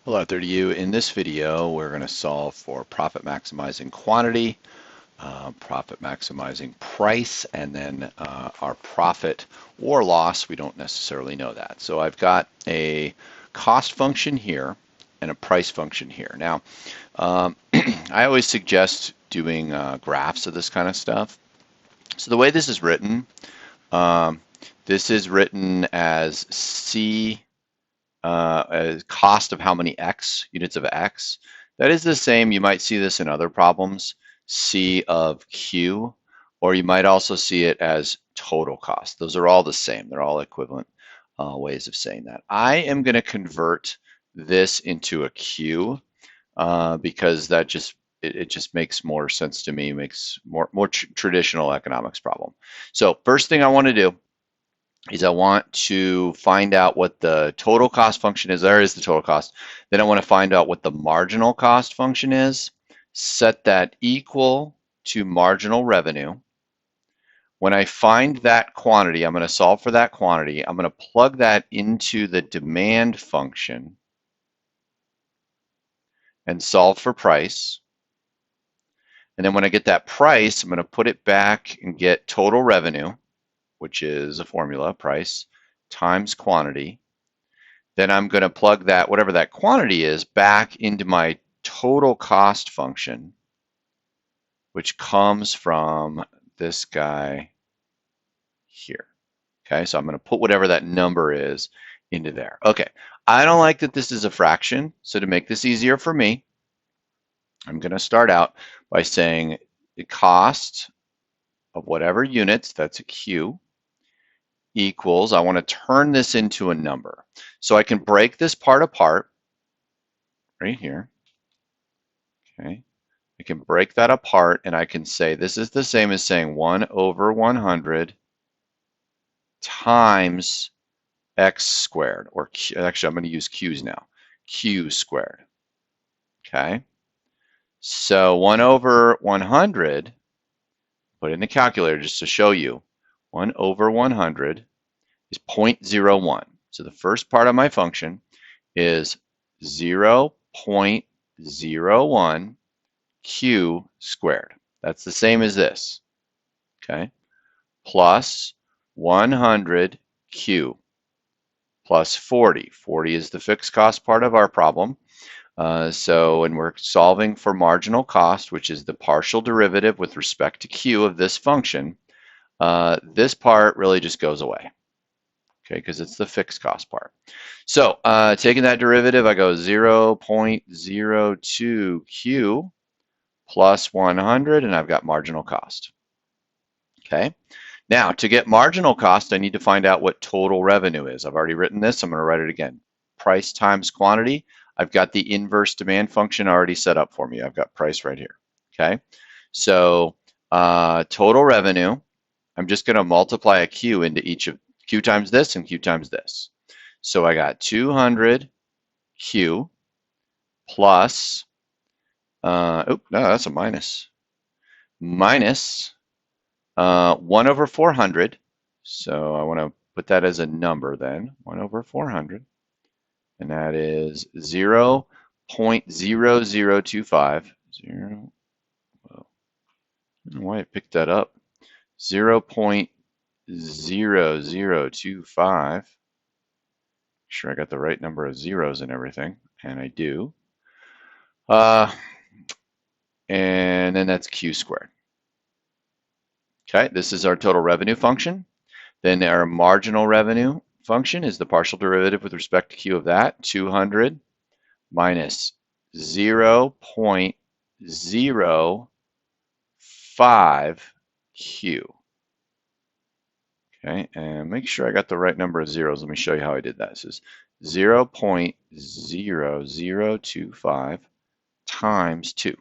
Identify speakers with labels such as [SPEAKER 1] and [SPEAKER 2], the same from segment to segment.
[SPEAKER 1] Hello out there to you. In this video, we're going to solve for profit maximizing quantity, profit maximizing price, and then our profit or loss. We don't necessarily know that. So I've got a cost function here and a price function here. Now, I always suggest doing graphs of this kind of stuff. So the way this is written as C as cost of how many x, units of x. That is the same. You might see this in other problems, C of Q, or you might also see it as total cost. Those are all the same. They're all equivalent ways of saying that. I am going to convert this into a Q because that just it just makes more sense to me, makes more traditional economics problem. So first thing I want to do is I want to find out what the total cost function is. There is the total cost. Then I want to find out what the marginal cost function is, set that equal to marginal revenue. When I find that quantity, I'm going to solve for that quantity. I'm going to plug that into the demand function and solve for price. And then when I get that price, I'm going to put it back and get total revenue, which is a formula, price times quantity. Then I'm going to plug that, whatever that quantity is, back into my total cost function, which comes from this guy here. Okay, so I'm going to put whatever that number is into there. Okay, I don't like that this is a fraction, so to make this easier for me, I'm going to start out by saying the cost of whatever units, that's a Q, equals, I want to turn this into a number. So I can break this part apart right here. Okay, I can break that apart and I can say this is the same as saying 1 over 100 times x squared, or Q, actually I'm going to use Q's now, Q squared. Okay, so 1 over 100, put it in the calculator just to show you, 1 over 100 is 0.01. So the first part of my function is 0.01 Q squared. That's the same as this, okay? Plus 100 Q plus 40. 40 is the fixed cost part of our problem. So when we're solving for marginal cost, which is the partial derivative with respect to Q of this function, this part really just goes away, okay, because it's the fixed cost part. So taking that derivative, I go 0.02 Q plus 100, and I've got marginal cost. Okay, now to get marginal cost, I need to find out what total revenue is. I've already written this. I'm going to write it again. Price times quantity. I've got the inverse demand function already set up for me. I've got price right here. Okay, so total revenue, I'm just going to multiply a Q into each of Q times this and Q times this. So I got 200 Q plus, oh, no, that's a minus, minus 1 over 400. So I want to put that as a number then, 1 over 400. And that is 0.0025. Whoa, I don't know why I picked that up. 0.0025. Sure I got the right number of zeros and everything, and I do. And then that's Q squared. Okay, this is our total revenue function. Then our marginal revenue function is the partial derivative with respect to Q of that, 200 minus 0.05 Q. Okay, and make sure I got the right number of zeros. Let me show you how I did that. This is 0.0025 times 2.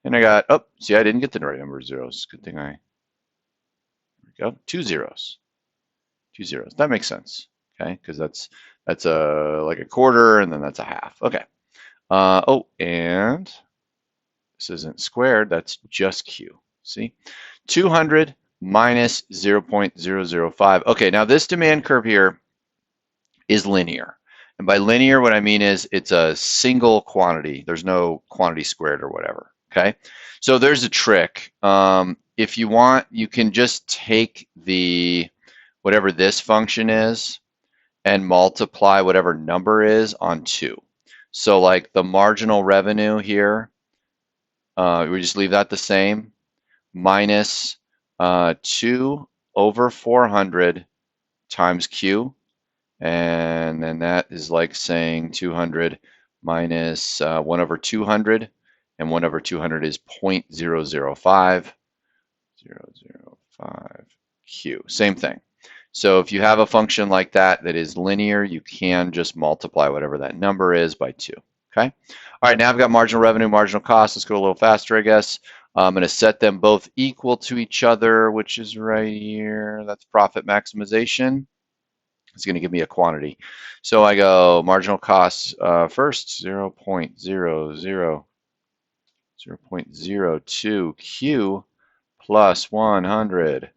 [SPEAKER 1] And I got, oh, see, I didn't get the right number of zeros. Good thing there we go, 2 zeros. 2 zeros. That makes sense, okay, because that's like a quarter, and then that's a half. Okay. Oh, and this isn't squared. That's just Q. See, 200 minus 0.005. Okay, now this demand curve here is linear. And by linear, what I mean is it's a single quantity. There's no quantity squared or whatever, okay? So there's a trick. If you want, you can just take the, whatever this function is, and multiply whatever number is on 2. So like the marginal revenue here, we just leave that the same, minus 2 over 400 times Q. And then that is like saying 200 minus 1 over 200, and 1 over 200 is 0.005, 0.005 Q. Same thing. So if you have a function like that that is linear, you can just multiply whatever that number is by 2. Okay. All right, now I've got marginal revenue, marginal cost. Let's go a little faster, I guess. I'm going to set them both equal to each other, which is right here. That's profit maximization. It's going to give me a quantity. So I go marginal costs first, 0.02 Q plus 100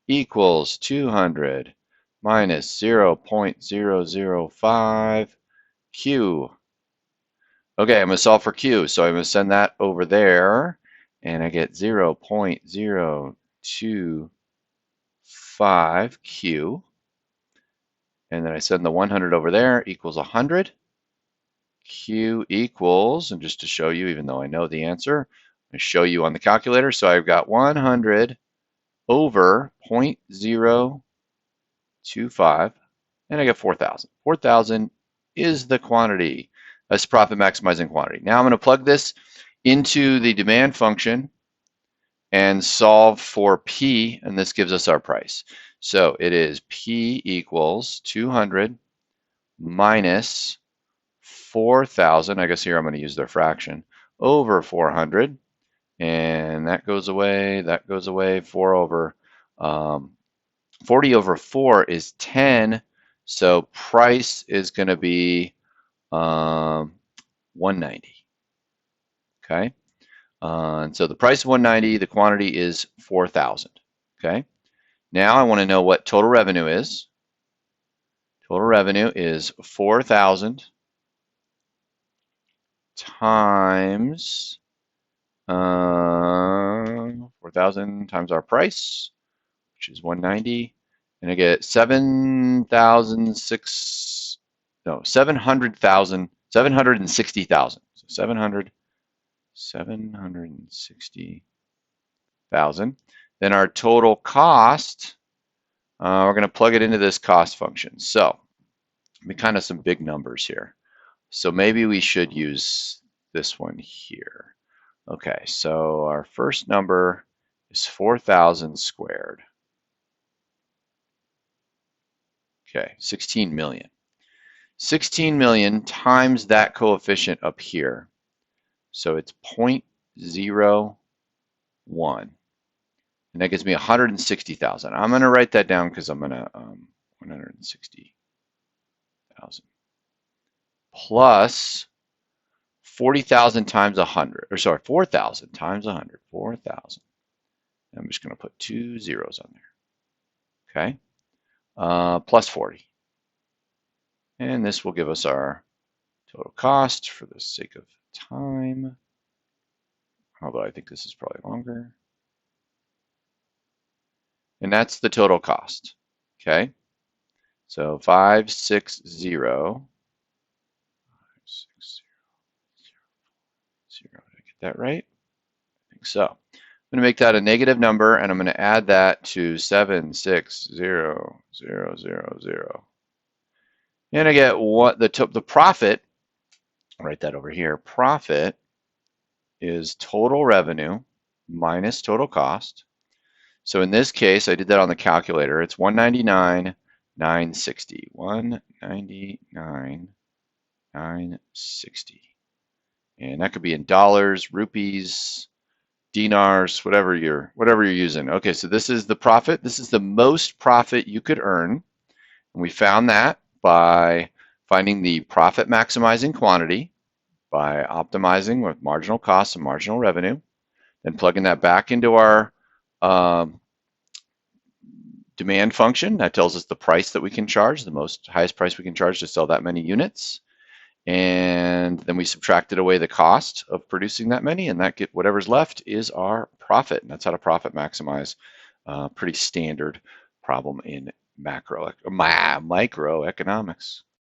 [SPEAKER 1] equals 200 minus 0.005 Q. Okay, I'm going to solve for Q, so I'm going to send that over there, and I get 0.025 Q. And then I send the 100 over there, equals 100. Q equals, and just to show you, even though I know the answer, I'm going to show you on the calculator. So I've got 100 over 0.025, and I get 4,000. 4,000 is the quantity. That's profit maximizing quantity. Now I'm going to plug this into the demand function and solve for P, and this gives us our price. So it is P equals 200 minus 4,000. I guess here I'm going to use their fraction, over 400. And that goes away, 4 over 40 over 4 is 10. So price is going to be 190. Okay. And so the price is 190, the quantity is 4,000. Okay. Now I want to know what total revenue is. Total revenue is 4,000 times 4,000 times our price, which is 190, and I get 760,000. So 760,000. Then our total cost, we're going to plug it into this cost function. So kind of some big numbers here. So maybe we should use this one here. Okay, so our first number is 4,000 squared. Okay, 16 million. 16 million times that coefficient up here. So it's 0.01. And that gives me 160,000. I'm going to write that down because I'm going to 160,000 plus 40,000 times 100, or sorry, 4,000 times 100, 4,000. I'm just going to put 2 zeros on there. Okay, plus 40. And this will give us our total cost for the sake of time, although I think this is probably longer. And that's the total cost. Okay, so 560. 560. Did I get that right? I think so. I'm going to make that a negative number, and I'm going to add that to 760,000. And I get what the profit. I'll write that over here. Profit is total revenue minus total cost. So in this case, I did that on the calculator. It's 199,960. 199,960. And that could be in dollars, rupees, dinars, whatever you're using. Okay, so this is the profit. This is the most profit you could earn. And we found that by finding the profit maximizing quantity by optimizing with marginal costs and marginal revenue, then plugging that back into our demand function that tells us the price that we can charge, the highest price we can charge to sell that many units. And then we subtracted away the cost of producing that many, and that get whatever's left is our profit. And that's how to profit maximize. Pretty standard problem in microeconomics.